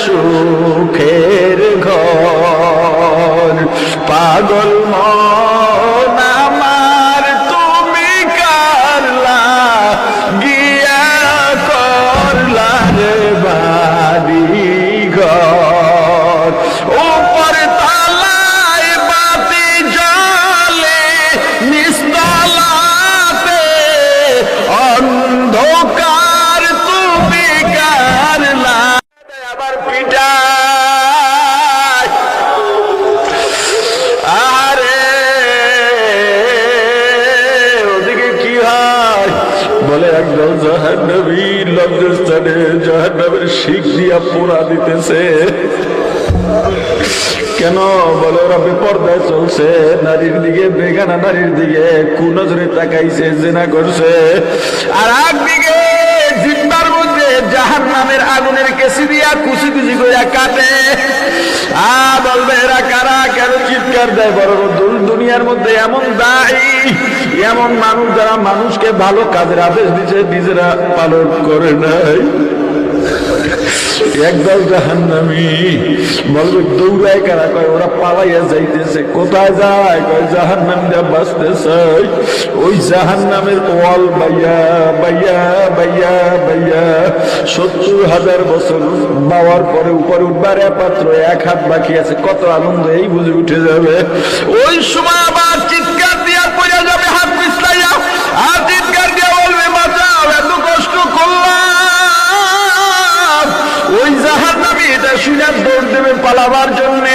সুখের ঘর পাগল মন আমার তুমি কারলা গিয়া করলা রে বাড়ি ঘর উপর তালায় বাতি জ্বলে নিস্তলাতে অন্ধকার তুমি কারলা আবার পিটা আরে ওদিকে কি হয় বলে একদম জাহান্নামী লজ্জাস্থানে জাহান্নামের শিখ দিয়া পোড়া দিতেছে কেন বলে ওরা বেপরদায় চলছে নারীর দিকে বেগানা নারীর দিকে কুনজরে তাকাইছে জেনা করছে আর একদিকে জিব্বার মধ্যে জাহান্নামের আগুনের কেসি দিয়া কুচি কুচি করে কাটে বলবে এরা কারা কেন চিৎকার দেয় বড় দুনিয়ার মধ্যে এমন দায়ী এমন মানুষ যারা মানুষকে ভালো কাজের আদেশ দিচ্ছে নিজেরা পালন করে নাই একদল জাহান্নামী বলবে দৌড়ায় কারা কয় ওরা পালাইয়া যাইতেছে কোথায় যায় কয় জাহান্নামীরা বাঁচতে চায় ওই জাহান্নামের ওয়াল বাইয়া বাইয়া বাইয়া বাইয়া ৭০,০০০ বছর বাওয়ার পরে উপরে উঠবার পাত্র এক হাত বাকি আছে কত আনন্দ এই বুঝে উঠে যাবে ওই সময় আবার চিৎকার দিয়া পড়ে যাবে হাত পিছলাইয়া আর চিৎকার দিয়া বলবে বাঁচাও এত কষ্ট করলাম ওই জাহান্নামী এটা শুনে দৌড় দেবে পালাবার জন্য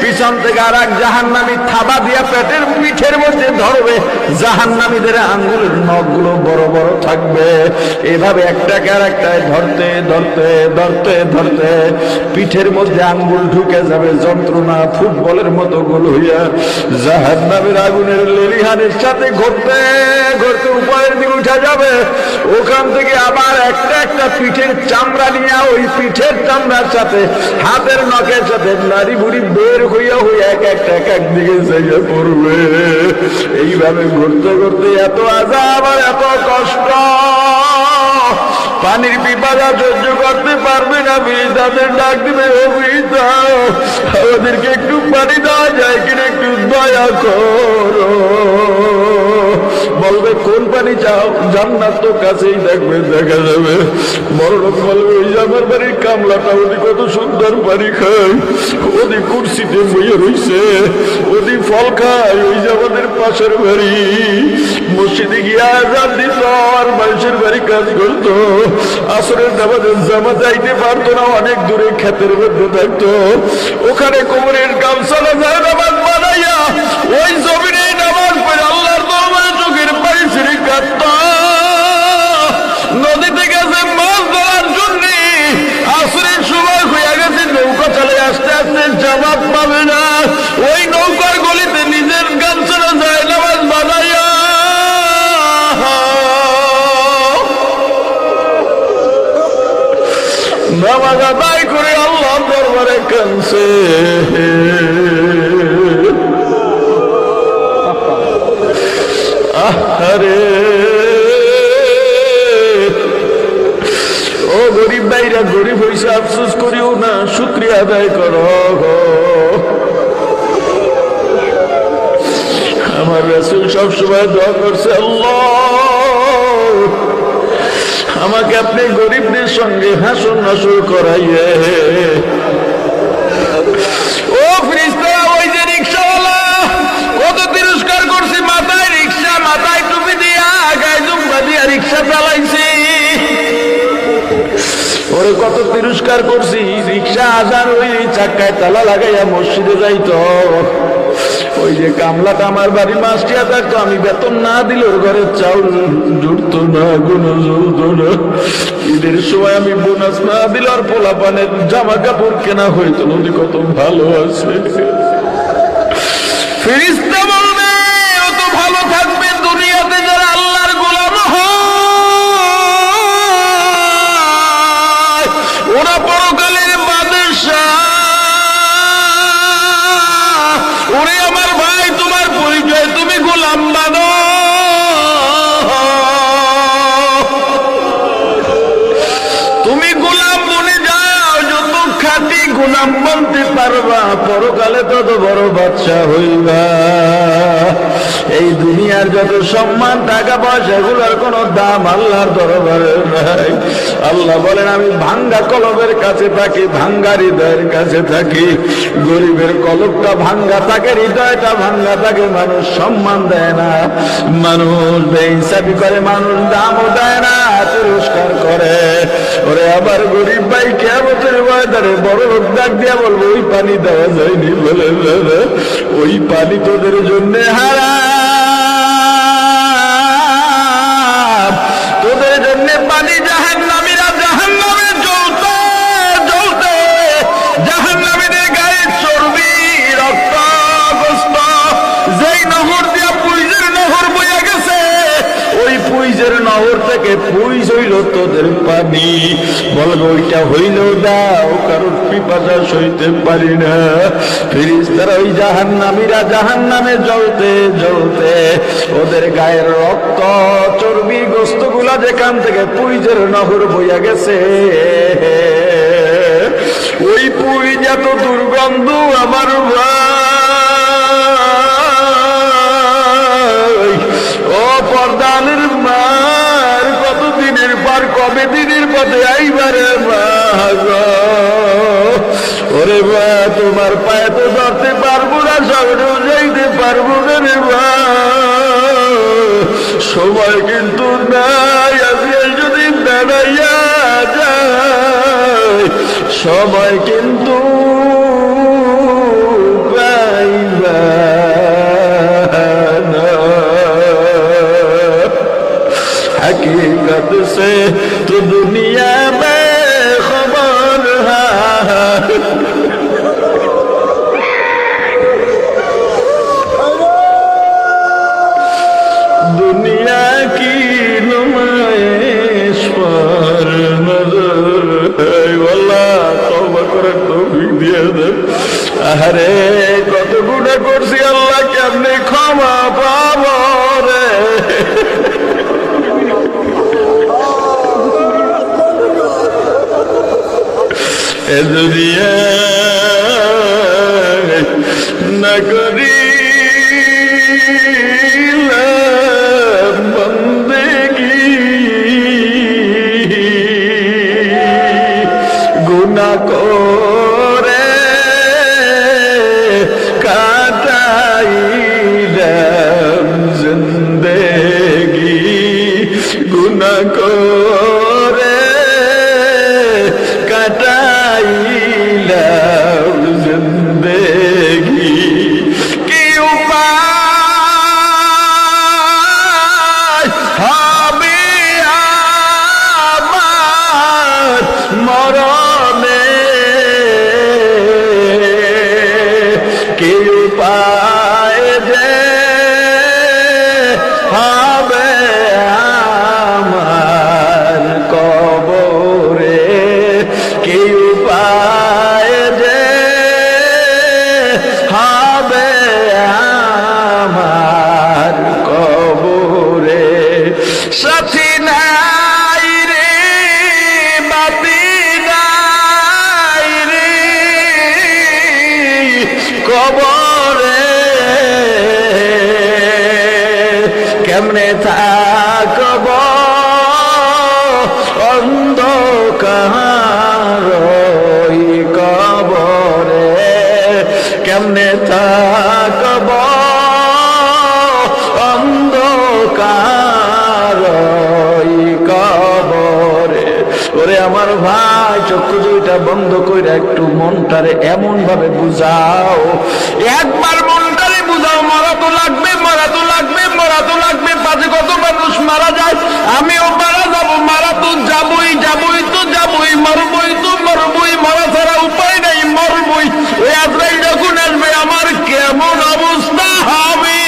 পিছন থেকে আর এক জাহান্নামী থাবা দিয়া পেটের পিঠের মধ্যে ধরবে জাহান্নামীদের আঙ্গুলের নখগুলো বড় বড় থাকবে এভাবে একটাকে আর একটায় ধরতে ধরতে ধরতে ধরতে পিঠের মধ্যে আঙ্গুল ঢুকে যাবে যন্ত্রণা ফুটবলের মতো গোল হইয়া জাহান্নামের আগুনের লেলিহানের সাথে ঘুরতে ঘুরতে উপরের দিকে উঠা যাবে ওখান থেকে আবার একটা একটা পিঠের চামড়া নিয়ে ওই পিঠের চামড়ার সাথে হাতের নখের সাথে নারী বুড়ি বের হইয়া হইয়া এক একটা এক একদিকে যাইয়া পড়বে এইভাবে ঘুরতে ঘুরতে এত আযাব আর এত কষ্ট পানির পিপাসা সহ্য করতে পারবে না তাদের ডাক দিবে আমাদেরকে একটু পানি দেওয়া যায় কিনা একটু দয়া করো বলবে কোন পানি চাও জান্নাত তো কাছেই দেখবে দেখা যাবে বড় লোক বলবে ওই যে আমার বাড়ির কামলাটা ওদি কত সুন্দর পানি খায় ওদি কুর্সিতে বইয়ে রইছে ওদি ফল খায় ওই যে আমাদের পাশের বাড়ি মসজিদে গিয়ে আজান দিত আর মানুষের বাড়ি কাজ করতো আসরের নামাজের জামাত যাইতে পারতো না অনেক দূরে ক্ষেতের মধ্যে থাকতো ওখানে কোমরের গামছা যায় নামাজ বানাইয়া ওই জমিনে নামাজ পড়ে আল্লাহর দরবারে চোখের পানি ছিঁড়ে কাঁদতো নদীতে গেছে মাছ ধরার জন্য আসরের সময় হয়ে গেছে নৌকা চালে আস্তে আস্তে জামাত পাবে না ওই নৌকার গলিতে নিজের গামছাটা যায় নামাজ বানাইয়া নামাজ আদায় করে আল্লাহর দরবারে কাঁদছে আরে ও গরিব ভাইরা গরিব হইছে আফসোস করিও না শুকরিয়া আদায় করো আমার রাসূল সবসময় দোয়া করছে আল্লাহ আমাকে আপনি গরিবদের সঙ্গে হাসর নাসর করাইয়ে ও ফেরেশতারা ওই যে রিকশাওয়ালা কত তিরস্কার করছে মাথায় রিকশা মাথায় টুপি দিয়া গায়ে জুব্বা দিয়া রিকশা চালাইছি ওরে কত তিরস্কার করছি রিকশা আজান ওই চাক্কায় তালা লাগাইয়া মসজিদে যাইতো ওই যে কামলাটা আমার বাড়ির মাছটিয়া থাকতো আমি বেতন না দিলে ওর ঘরে চাউল জুটতো না গুনো জ্বলতো না ঈদের সময় আমি বোনাস না দিলে আর পোলা পানের জামা কাপড় কেনা হইতো নদী কত ভালো আছে ফেরেশতা বলবে ও তো ভালো থাকবে দুনিয়াতে যারা আল্লাহর গোলাম হয় ওরা পরকালের বাদশা ওরে আমার ভাই তোমার পরিচয় তুমি গোলাম বানো তুমি গোলাম বনে যাও যত খাদ্য গোলাম বলতে পারবা, পরকালে তত বড় বাদশা হইবা। এই দুনিয়ার যত সম্মান টাকা পয়সা এগুলোর কোনো দাম আল্লাহর দরবারে নাই। আল্লাহ বলেন আমি ভাঙ্গা কলবের কাছে থাকি, ভাঙ্গা হৃদয়ের কাছে থাকি। গরিবের কলবটা ভাঙ্গা থাকে, হৃদয়টা ভাঙ্গা থাকে, মানুষ সম্মান দেয় না, মানুষ বেইনসাফি করে, মানুষ দামও দেয় না, তিরস্কার করে। ওরে আবার গরিব ভাই কিয়ামতের ময়দানে বড় লোক ডাক দিয়া বলবো ওই পানি দেওয়া যায়নি, বলে ওই পানি তোদের জন্য হারাম, তোদের জন্য পানি জাহান্নামীরা জাহান্নামে জ্বলতে জ্বলতে, জাহান্নামীদের গায়ে চর্বি রক্ত গোস্ত, যেই নহর দিয়া পুইজের নহর বইয়া গেছে, ওই পুইজের নহর থেকে পুইজ হইল তোদের পানি। বলবে ওইটা হইলেও দাও, কারণ পিপাসা সইতে পারি না। ফেরেশতারা ওই জাহান্নামীরা জাহান্নামে জ্বলতে জ্বলতে ওদের গায়ের রক্ত চর্বি গোস্তগুলা যেখান থেকে পুইজের নহর বইয়া গেছে, ওই পুইজ এত দুর্গন্ধ আমার ভাই, ও পর্দানের মার, কতদিনের পর কবে দিনের পথে আইবারে মা গো। ওরে মা তোমার পায়ে তো ধরতে পারবো না, সামনেও যাইতে পারবো না রে মা, সময় কিন্তু নাই, আজকে যদি দাঁড়াইয়া যায় সময় কিন্তু পাইবা না। हकीकत से तो दुनिया में खबर है, दुनिया की नुमाइश पर नजर है। वल्लाह तौबा করার তৌফিক দিয়ে দেন। আরে কত গুনাহ করছি, আল্লাহ কেমনে ক্ষমা পাবো রে। এ দুনিয়া না করি বন্দেগি, গুনাহ করে কাটাইলাম জিন্দেগি, গুনাহ করে কাটাইলাম জিন্দেগি। কি উপায় হবে আমার মরণে, কি উপায় যে হবে আমার কবরে, কি উপায় যে হবে আমার কবরে। সাথী নাই রে বাতি নাই রে কবরে, কেমনে থাকব অন্ধকার কবরে, কেমনে থাকব অন্ধকার কবরে। ওরে আমার ভাই চক্ষু দুইটা বন্ধ করে একটু মনটারে এমন ভাবে বুঝাও, একবার মনটারে বুঝাও, মরা তো লাগবে, মরা তো লাগবে, মরা তো লাগবে। পাশে কত মানুষ মারা যায়, আমিও মারা যাবো, মারা তো যাবই, যাবই তো যাবই, মরবই তো মরবই, মরা ছাড়া উপায় নেই, মরবই। ওই আজরাইল যখন আসবে আমার কেমন অবস্থা হবে,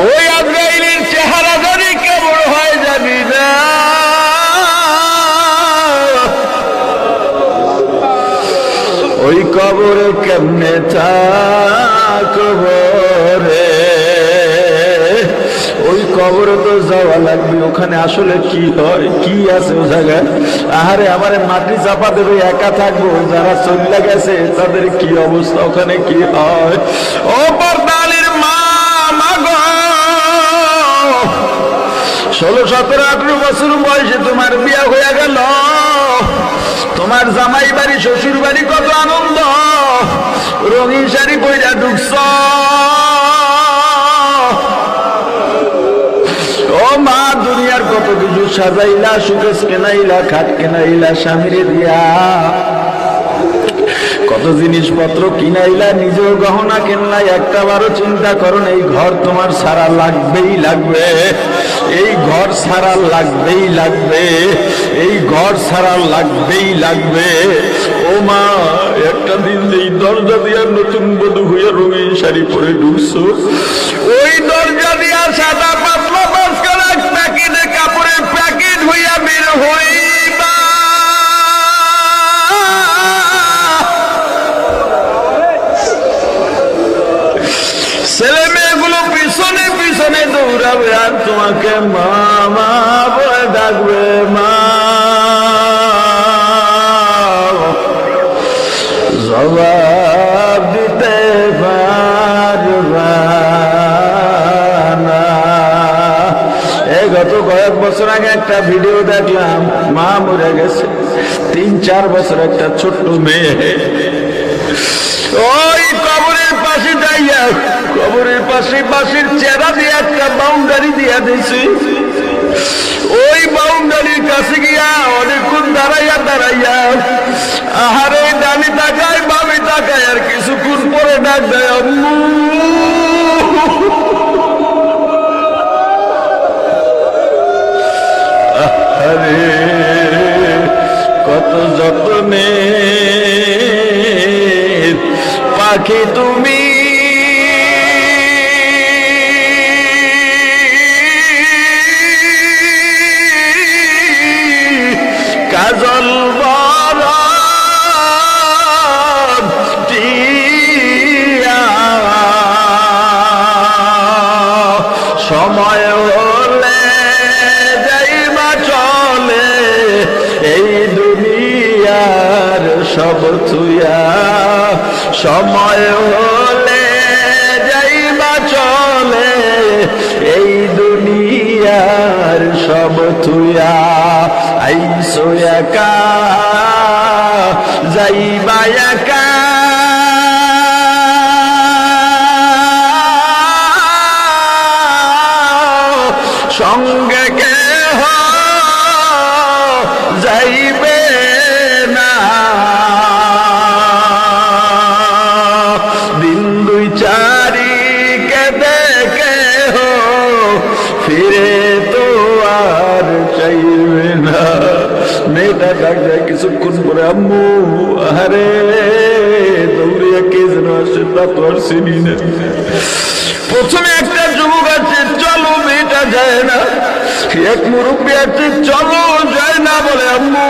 ওই আজরাইলের চেহারা জানি কেমন হয় জানি না। ওই কবরে কেমনে থাকব রে, ওই কবরে তো যাওয়া লাগবে, ওখানে আসলে কি হয়, কি আছে ও জায়গায়। আহারে আমারে মাটি চাপা দেবে, একা থাকবো, যারা চলে গেছে তাদের কি অবস্থা, ওখানে কি হয়। ও পর্দালির মা, মাগো 16, 17, 18 বছর বয়সে তোমার বিয়ে হয়ে গেল, তোমার জামাই বাড়ি শ্বশুর বাড়ি কত আনন্দ, রঙিন শাড়ি পইরা ঢুকছ। ও মা, দুনিয়ার কত কিছু সাজাইলা, সুকেশ কেনাইলা, খাট কেনাইলা স্বামীরে দিয়া, কত জিনিসপত্র কিনাইলা, নিজেও গহনা কেনলাই, একটা বারো চিন্তা করুন এই ঘর তোমার সারা লাগবেই লাগবে, এই ঘর সারা লাগবেই লাগবে, এই ঘর সারা লাগবেই লাগবে। ও মা, একটা দিন এই দরজা দিয়া নতুন বধূ হইয়া রঙিন শাড়ি পরে ঢুকছো, ওই দরজা দিয়া সাদা পাতলা বাস করা প্যাকেটে কাপড়ের প্যাকেট হইয়া বের হইবা, ছেলে মেয়েগুলো পিছনে পিছনে দৌড়াবে আর তোমাকে মা মা বলে ডাকবে, মা জবাব দিতে পারবা না। এই গত কয়েক বছর আগে একটা ভিডিও দেখলাম, মা মরে গেছে, 3-4 বছর একটা ছোট্ট মেয়ে, ওই কবরের পাশে যাইয়া, কবরের পাশে বাঁশের চেরা দিয়ে একটা বাউন্ডারি দিয়া দিয়েছি, ওই বাউন্ডারির কাছে গিয়া অনেকক্ষণ দাঁড়াইয়া দাঁড়াইয়া আহারে ডানি তাকায় বামে তাকায়, আর কিছুক্ষণ পরে ডাক দেয় আম্মু। আরে কত যত্নে পাখি তুমি, কাজল বরণ টিয়া, সময় হলে যাইবা চলে এই দুনিয়ার সব থুয়া, সময় হলে যাইবা চলে এই দুনিয়ার সব থুয়া, আইসো একা যাইবা একা, সঙ্গে কেহ যাইবে না, দিন 2-4 কেঁদে কেহ ফিরে তো আর চাইবে না। মেয়েটা ডাক যায় কিছুক্ষণ পরে আম্মু, আরে দৌড়িয়া কে যেন আসে, তা তো আর চিনি না। প্রথমে একটা যুবক আছে, চলো, মেয়েটা যায় না, এক মুরব্বী আছে, চলো, যায় না, বলে আম্মু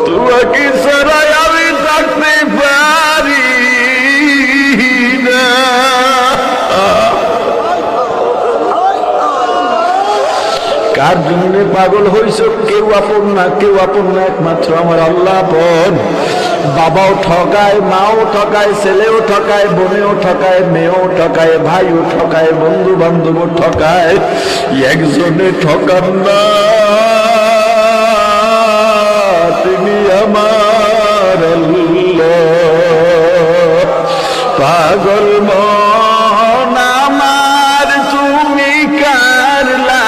তোমাকে ছাড়া আমি থাকতে পারি না। কার জন্য পাগল হইছ, কেউ আপন না, কেউ আপন না, একমাত্র আমার আল্লাহ আপন। বাবাও ঠকায়, মাও ঠকায়, ছেলেও ঠকায়, বোনেও ঠকায়, মেয়েও ঠকায়, ভাইও ঠকায়, বন্ধু বান্ধবও ঠকায়, একজনে ঠকান না, তিনি আমার আল্লাহ। পাগল মন আমার তুমি কারলা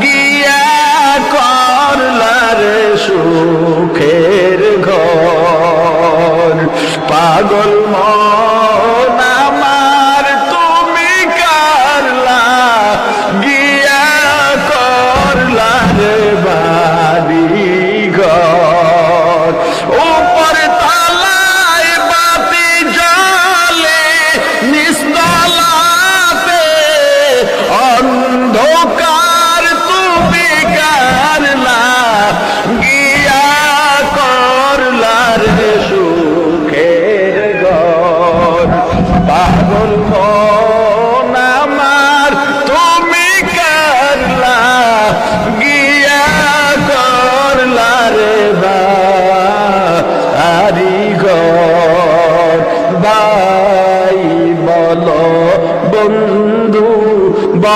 গিয়া করলা রে সুখের ঘর, পাগল মন আমার তুমি কারলা গিয়া করলা রে বাড়ি ঘর, উপর তালায় বাতি জ্বলে নিস্তলাতে অন্ধকার তুমি কারলা গিয়া করলা রে সুখের ঘর, পাগল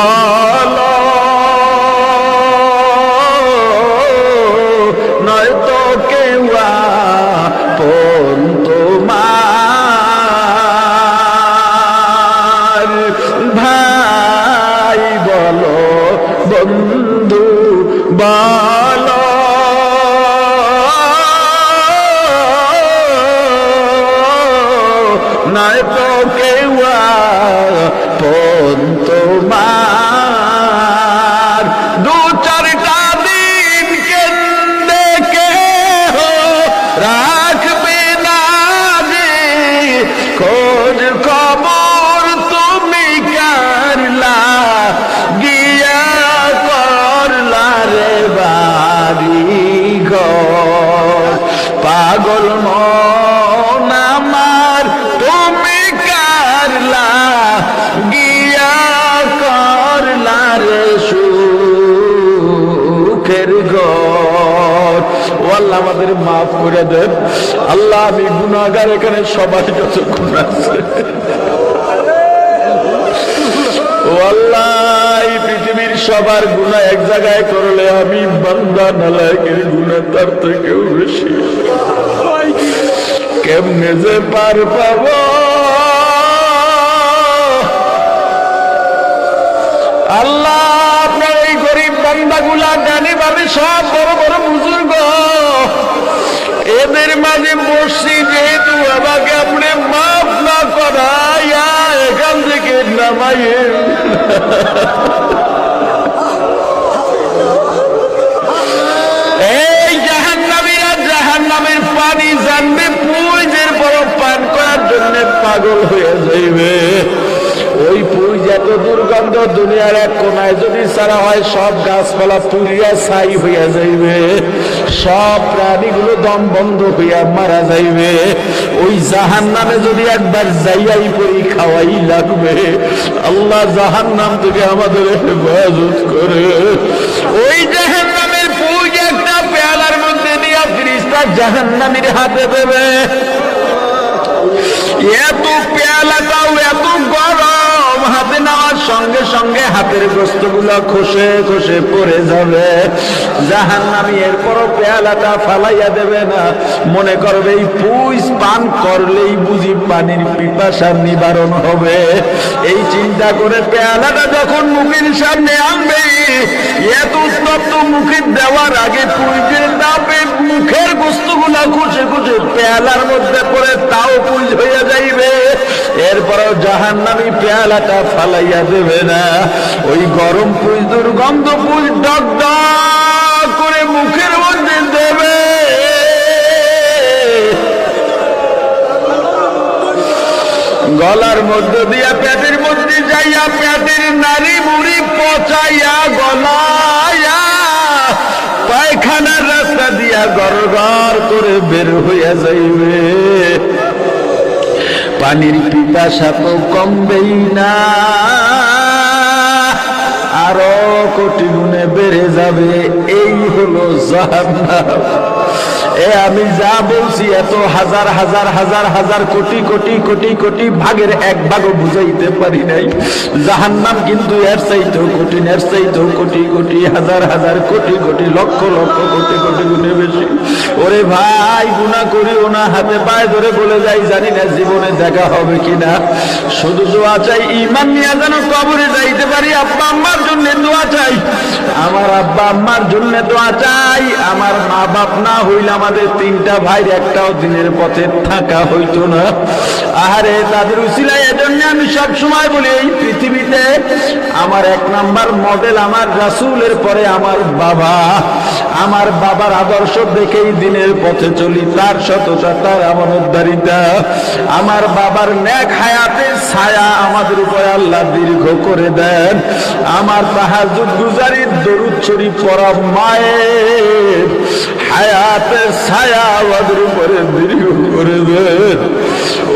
বলো, নয়তো কেউ আপন তোমার। ভাই বলো, বন্ধু বলো, নয়তো কেউ আপন তোমার। দু চারটা দিন কেন্দ্রে কেহ রাখবে না যে, খোঁজ খবর তুমি কারলা গিয়া করলা রে বাড়ি ঘর। পাগল মন আমার তুমি কারলা গিয়া করলা রে সুখের ঘর। ও আল্লাহ আমাদের মাফ করে দেন আল্লাহ। আমি গুনাহগার, এখানে সবার যত গুনাহ আছে ও আল্লাহ, এই পৃথিবীর সবার গুনাহ এক জায়গায় করলে আমি বান্দা নালায়েকের গুনাহ তার থেকেও বেশি। কেমনে যে পার পাবো আল্লাহ। আপনার এই গরিব বান্দাগুলা জানি ভাবে সব বড় বড় বুজুর্গ, এদের মাঝে বসছি যেহেতু আমাকে আপনি মাফ না করাইয়া এখান থেকে নামাইয়ে এই জাহান্নামীরা জাহান্নামের পানি জানবে, পুঁজের বড় পান করার জন্য পাগল হয়ে যাইবে। ওই পুঁজ এত দুর্গন্ধ, দুনিয়ার এক কোনায় যদি ছাড়া হয় সব গাছপালা পুড়িয়া ছাই হইয়া যাইবে, সব প্রাণীগুলো দম বন্ধ হইয়া মারা যাইবে। ওই জাহান্নামে যদি একবার যাইয়াই পড়ি খাওয়াই লাগবে। আল্লাহ জাহান্নাম থেকে আমাদের হেফাজত করে। ওই জাহান্নামের পুঁজ একটা পেয়ালার মধ্যে দিয়া ফেরেশতা জাহান্নামীর হাতে দেবে। এত পেয়ালাটাও এত গরম, হাতে নেওয়ার সঙ্গে সঙ্গে হাতের গোস্তগুলো খসে খসে পড়ে যাবে। জাহান্নামী এরপরও পেয়ালাটা ফালাইয়া দেবে না, মনে করবে এই পুঁজ পান করলেই বুঝি পানির পিপাসা নিবারণ হবে। এই চিন্তা করে পেয়ালাটা যখন মুখের সামনে আনবে, এত উত্তপ্ত মুখে দেওয়ার আগে পুঁজের তাপে মুখের গোস্তগুলো খসে খসে পেয়ালার মধ্যে পড়ে তাও পুঁজ হইয়া যাইবে। এরপরেও জাহান্নামী পেয়ালাটা ফালাইয়া দেবে না। ওই গরম পুঁজ, দুর্গন্ধ পুঁজ ডক ডক করে মুখের মধ্যে দেবে। গলার মধ্যে দিয়া পেটের মধ্যে যাইয়া পেটের নারী মুড়ি পচাইয়া গলাইয়া পায়খানার রাস্তা দিয়া গড় গড় করে বের হইয়া যাইবে। পানির পিপাসা তো কমবেই না, আরো কোটি গুণে বেড়ে যাবে। এই হলো জাহান্নাম। আমি যা বলছি এত হাজার হাজার হাজার হাজার কোটি কোটি কোটি কোটি ভাগের এক ভাগও বুঝাইতে পারি নাই। জাহান্নাম কিন্তু এর চাইতেও কঠিন, এর চাইতেও কোটি কোটি হাজার হাজার কোটি কোটি লক্ষ লক্ষ কোটি কোটি গুণে বেশি। ওরে ভাই, গুনাহ করিও না, হাতে পায়ে ধরে বলে যাই, জানি না জীবনে দেখা হবে কিনা। শুধু দোয়া চাই, ঈমান নিয়ে যেন কবরে যাইতে পারি। আব্বা আম্মার জন্য দোয়া চাই, আমার আব্বা আম্মার জন্য দোয়া চাই। আমার মা বাপ না হইলে আমাদের তিনটা ভাইয়ের একটাও দিনের পথে থাকা হইতো না। আহারে, তাদের উসিলায় এজন্য আমি সব সময় বলি, এই পৃথিবীতে আমার এক নাম্বার মডেল আমার রাসূলের পরে আমার বাবা। আমার বাবার আদর্শ দেখেই দিনের পথে চলি, তার সততা, তার আমানতদারিতা। আমার বাবার নেক হায়াতের ছায়া আমাদের উপরে আল্লাহ দীর্ঘ করে দেন। আমার তাহাজ্জুদ গুজারির দরুদ শরীফ পড়া মায়ের হায়াতের ছায়া আমাদের উপরে দীর্ঘ করে দেন।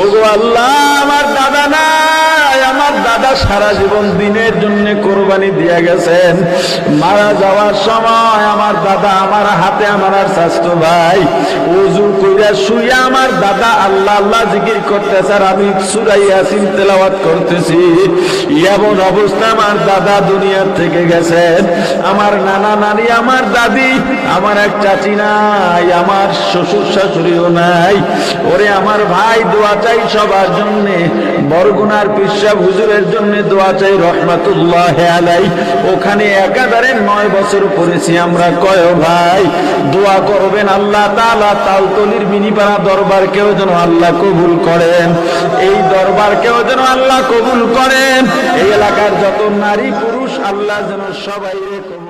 ওগো আল্লাহ, আমার দাদা নাই, আমার দাদা সারা জীবন দিনের জন্য কোরবানি কুরবানি দিয়ে গেছেন। মারা যাওয়ার সময় আমার দাদা আমার হাতে, আমার আর স্বাস্থ্য ভাই ওযু কইরা শুয়ে আমার দাদা আল্লাহ আল্লাহ জিকির করতেছে আর আমি সূরা ইয়াসিন তেলাওয়াত করতেছি। এমন অবস্থা আমার দাদা দুনিয়া থেকে গেছেন। আমার নানা নানি, আমার দাদি, আমার এক চাচি নাই, আমার শ্বশুর শাশুড়িও নাই। ওরে আমার ভাই, দোয়া চাই সবার জন্য। বরগুনার পীর সাহেব হুজুরের জন্য দোয়া চাই রহমাতুল্লাহ আলাই। ওখানে একাধারে 9 বছর পড়েছি আমরা। কয় ভাই দোয়া করবেন আল্লাহ তাআলা তালতলির মিনিপাড়া দরবারকেও যেন আল্লাহ কবুল করেন, এই দরবারকেও যেন আল্লাহ কবুল করেন, এই এলাকার যত নারী পুরুষ আল্লাহ যেন সবাই কবুল